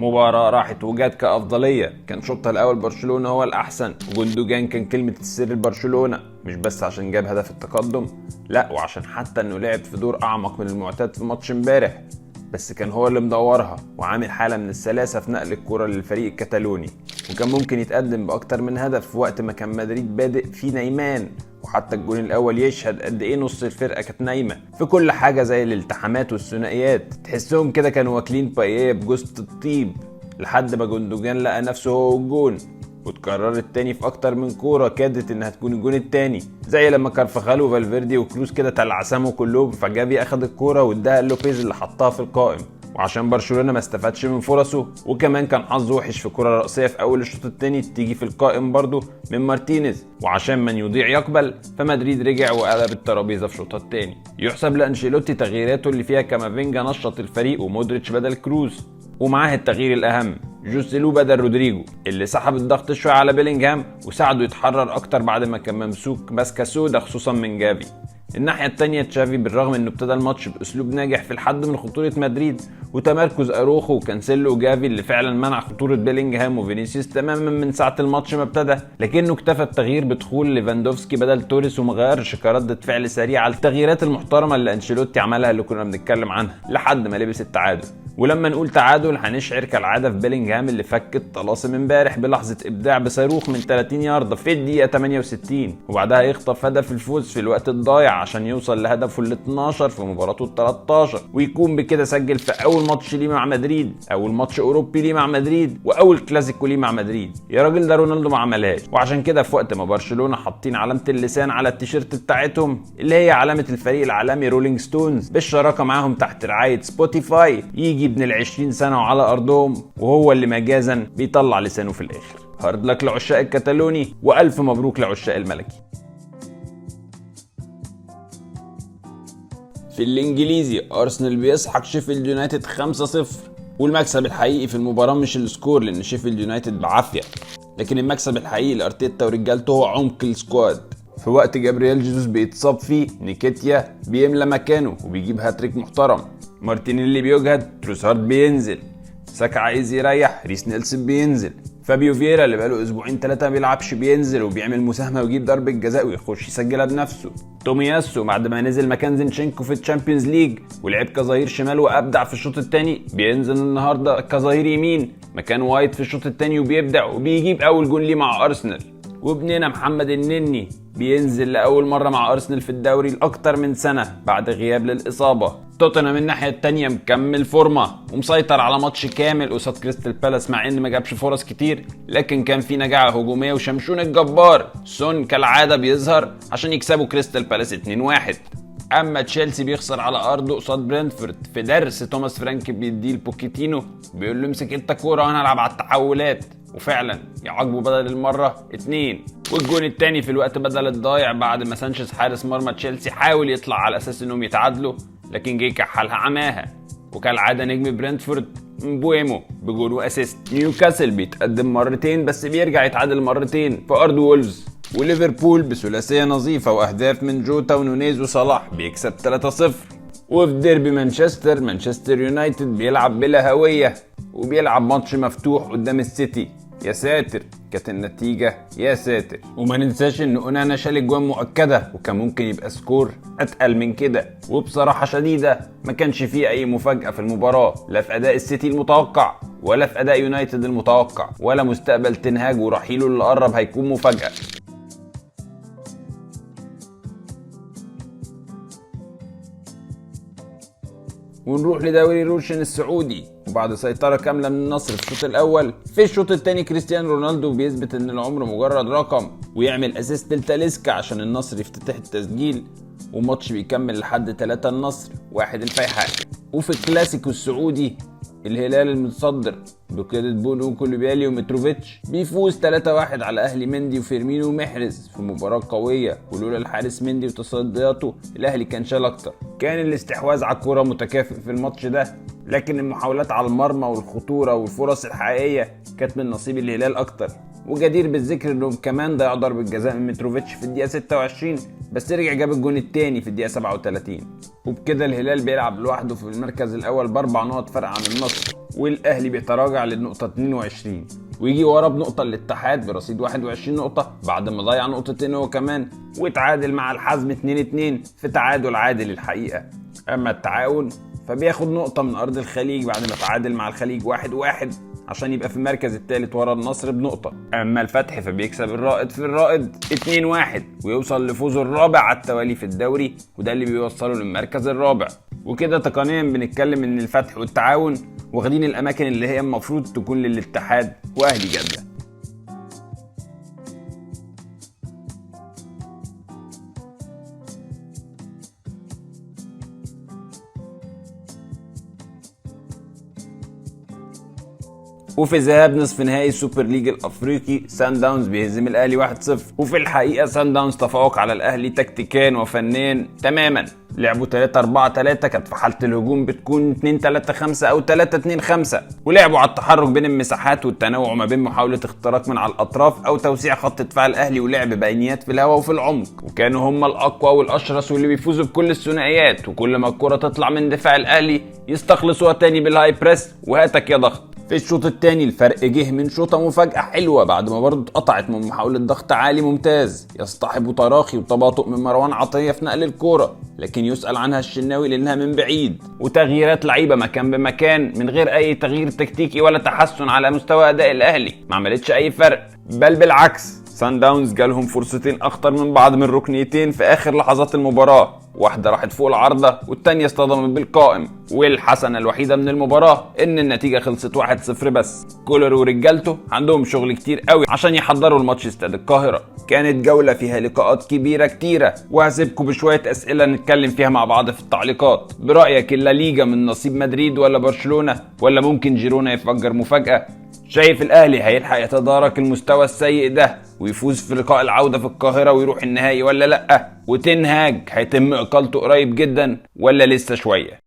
مباراة راحت وجات كأفضلية. كان شوطها الأول برشلونة هو الأحسن، وجندوجان كان كلمة السر لبرشلونة، مش بس عشان جاب هدف التقدم، لا وعشان حتى انه لعب في دور أعمق من المعتاد في ماتش امبارح. بس كان هو اللي مدورها وعامل حالة من السلاسة في نقل الكرة للفريق الكتالوني، وكان ممكن يتقدم بأكتر من هدف في وقت ما كان مدريد بادئ فيه نايمان. وحتى الجون الأول يشهد قد إيه نص الفرقة كانت نايمة في كل حاجة، زي الالتحامات والثنائيات، تحسهم كده كانوا واكلين باييه بجوزة الطيب، لحد ما جندوجان لقى نفسه هو الجون. وتكرر التاني في اكتر من كوره كادت انها تكون الجون التاني، زي لما كارفاخال وفالفيردي وكروس كده تلعثموا كلهم، فجافي اخد الكوره واداها لوبيز اللي حطها في القائم. وعشان برشلونه ما استفادش من فرصه، وكمان كان حظه وحش في كوره رأسيه في اول الشوط التاني تيجي في القائم برضه من مارتينيز، وعشان من يضيع يقبل، فمدريد رجع وقلب الترابيزه في شوطها التاني. يحسب لانشيلوتي تغييراته اللي فيها كامافينجا نشط الفريق ومودريتش بدل كروز، ومعاه التغيير الاهم جوسيلو بدل رودريجو اللي سحب الضغط شويه على بيلينغهام وساعده يتحرر اكتر بعد ما كان ممسوك ماسكه سودا خصوصا من جافي. الناحيه التانيه تشافي بالرغم انه ابتدى الماتش باسلوب ناجح في الحد من خطوره مدريد وتمركز اروخو وكانسيلو وجافي اللي فعلا منع خطوره بيلينغهام وفينيسيوس تماما من ساعه الماتش ما ابتدى، لكنه اكتفى التغيير بدخول ليفاندوفسكي بدل توريس وما غيرش كردة فعل سريعه على التغييرات المحترمه اللي انشيلوتي عملها اللي كنا بنتكلم عنها لحد ما لبس التعادل. ولما نقول تعادل هنشعر كالعاده في بيلينغهام اللي فك الطلاسم امبارح بلحظه ابداع بصاروخ من 30 ياردة في الدقيقه 68، وبعدها يخطف هدف الفوز في الوقت الضايع عشان يوصل لهدفه ال 12 في مباراته ال 13، ويكون بكده سجل في اول ماتش ليه مع مدريد، اول ماتش اوروبي ليه مع مدريد، واول كلاسيكو ليه مع مدريد. يا راجل ده رونالدو ما عملهاش. وعشان كده في وقت ما برشلونه حاطين علامه اللسان على التيشيرت بتاعتهم اللي هي علامه الفريق العالمي رولينج ستونز بالشراكه معاهم تحت رعايه سبوتيفاي، يجي ابن ال20 سنه وعلى ارضهم وهو اللي مجازا بيطلع لسانه في الاخر. هارد لك لعشاق الكتالوني والف مبروك لعشاق الملكي. في الانجليزي ارسنال بيسحق شيفيلد يونايتد 5-0، والمكسب الحقيقي في المباراه مش السكور لان شيفيلد يونايتد بعافيه، لكن المكسب الحقيقي لارتيتا ورجالته هو عمق السكواد. في وقت جابرييل جيسوس بيتصاب فيه نيكيتيا بيملى مكانه وبيجيب هاتريك محترم، مارتينيلي بيجهد، تروسارد بينزل، ساكا عايز يريح، ريس نيلسون بينزل، فابيو فييرا اللي بقاله اسبوعين 3 ما بيلعبش بينزل وبيعمل مساهمه ويجيب ضربه جزاء ويخش يسجلها بنفسه. تومياسو بعد ما نزل مكان زينشينكو في الشامبيونز ليج ولعب كظهير شمال وابدع في الشوط الثاني، بينزل النهارده كظهير يمين مكان وايت في الشوط الثاني وبيبدع وبيجيب اول جول ليه مع ارسنال. وابننا محمد النني بينزل لاول مره مع ارسنال في الدوري لاكتر من سنه بعد غياب للاصابه. توتنهام من الناحيه الثانيه مكمل فورمه ومسيطر على ماتش كامل قصاد كريستال بالاس، مع ان ما جابش فرص كتير لكن كان في نجاعه هجوميه وشمشون الجبار سون كالعاده بيظهر عشان يكسبوا كريستال بالاس 2-1. اما تشيلسي بيخسر على ارضه قصاد برينتفورد في درس توماس فرانك بيديه لبوكيتينو بيقول له امسك انت الكوره وانا العب على التحولات، وفعلا يعاقبه بدل المره 2. والجون الثاني في الوقت بدل الضايع بعد ما سانشيز حارس مرمى تشيلسي حاول يطلع على اساس انهم يتعادلوا لكن جه كحلها عماها، وكالعاده نجم برينتفورد مبويمو بجول واسيست. نيوكاسل بيتقدم مرتين بس بيرجع يتعادل مرتين في ارض وولفز. وليفربول بثلاثيه نظيفه واهداف من جوتا ونونيز وصلاح بيكسب 3-0. وفي ديربي مانشستر يونايتد بيلعب بلا هويه وبيلعب ماتش مفتوح قدام السيتي. يا ساتر كانت النتيجه يا ساتر. وما ننساش ان اونانا شال اجوان مؤكده وكان ممكن يبقى سكور اتقل من كده. وبصراحه شديده ما كانش فيه اي مفاجاه في المباراه، لا في اداء السيتي المتوقع ولا في اداء يونايتد المتوقع ولا مستقبل تنهاج ورحيله اللي قرب هيكون مفاجاه. ونروح لدوري روشن السعودي، وبعد سيطرة كاملة من النصر في الشوط الأول، في الشوط الثاني كريستيانو رونالدو بيثبت إن العمر مجرد رقم ويعمل أسيست لتاليسكا عشان النصر يفتتح التسجيل، وماتش بيكمل لحد 3 النصر 1 الفيحاء. وفي الكلاسيكو السعودي الهلال المتصدر بقيادة بونو كولوبالي ومتروفيتش بيفوز 3-1 على اهلي مندي وفيرمينو ومحرز في مباراة قوية، ولولا الحارس مندي وتصدياته الاهلي كان شال اكتر. كان الاستحواذ على الكرة متكافئ في الماتش ده، لكن المحاولات على المرمى والخطورة والفرص الحقيقية كانت من نصيب الهلال اكتر. وجدير بالذكر انهم كمان ضيعوا ضربة جزاء من متروفيتش في الدقيقة 26 بس رجع جاب الجون الثاني في الدقيقة 37. وبكده الهلال بيلعب لوحده في المركز الاول ب4 نقط فرق عن النصر والاهلي بيتراجع للنقطه 22، ويجي ورا بنقطه الاتحاد برصيد 21 نقطه بعد ما ضيع نقطتين هو كمان، وتعادل مع الحزم 2-2 في تعادل عادل الحقيقه. اما التعاون فبياخد نقطه من ارض الخليج بعد ما تعادل مع الخليج 1-1 عشان يبقى في المركز الثالث ورا النصر بنقطة. أما الفتح فبيكسب الرائد في الرائد 2-1 ويوصل لفوزه الرابع على التوالي في الدوري، وده اللي بيوصله للمركز الرابع. وكده تقنيا بنتكلم ان الفتح والتعاون واخدين الأماكن اللي هي المفروض تكون للاتحاد وأهلي جدة. وفي ذهاب نصف نهائي السوبر ليج الافريقي سان داونز بيهزم الاهلي 1-0، وفي الحقيقه سان داونز تفوق على الاهلي تكتيكيا وفنيا تماما. لعبوا 3-4-3 كانت في حاله الهجوم بتكون 2-3-5 او 3-2-5، ولعبوا على التحرك بين المساحات والتنوع ما بين محاوله اختراق من على الاطراف او توسيع خط دفاع الاهلي ولعب بينيات في الهواء وفي العمق، وكانوا هم الاقوى والاشرس واللي بيفوزوا بكل الثنائيات، وكل ما الكره تطلع من دفاع الاهلي يستخلصوها تاني بالهاي بريس وهاتك يا ضغط. في الشوط الثاني الفرق جه من شوطه مفاجاه حلوه بعد ما برضه اتقطعت من محاوله ضغط عالي ممتاز يصطحب تراخي وتباطؤ من مروان عطيه في نقل الكوره، لكن يسأل عنها الشناوي لانها من بعيد، وتغييرات لعيبه مكان بمكان من غير اي تغيير تكتيكي ولا تحسن على مستوى اداء الاهلي ما عملتش اي فرق، بل بالعكس سان داونز جالهم فرصتين اخطر من بعض من ركنيتين في اخر لحظات المباراه، واحده راحت فوق العارضه والتانيه اصطدمت بالقائم، والحسنه الوحيده من المباراه ان النتيجه خلصت 1-0 بس. كولر ورجالته عندهم شغل كتير قوي عشان يحضروا الماتش استاد القاهره. كانت جوله فيها لقاءات كبيره كتيره، وهسيبكم بشويه اسئله نتكلم فيها مع بعض في التعليقات. برايك الليجا من نصيب مدريد ولا برشلونه، ولا ممكن جيرونا يفجر مفاجاه؟ شايف الاهلي هيلحق يتدارك المستوى السيء ده ويفوز في لقاء العودة في القاهرة ويروح النهائي ولا لأ؟ وتنهاج هيتم إقالته قريب جدا ولا لسه شوية؟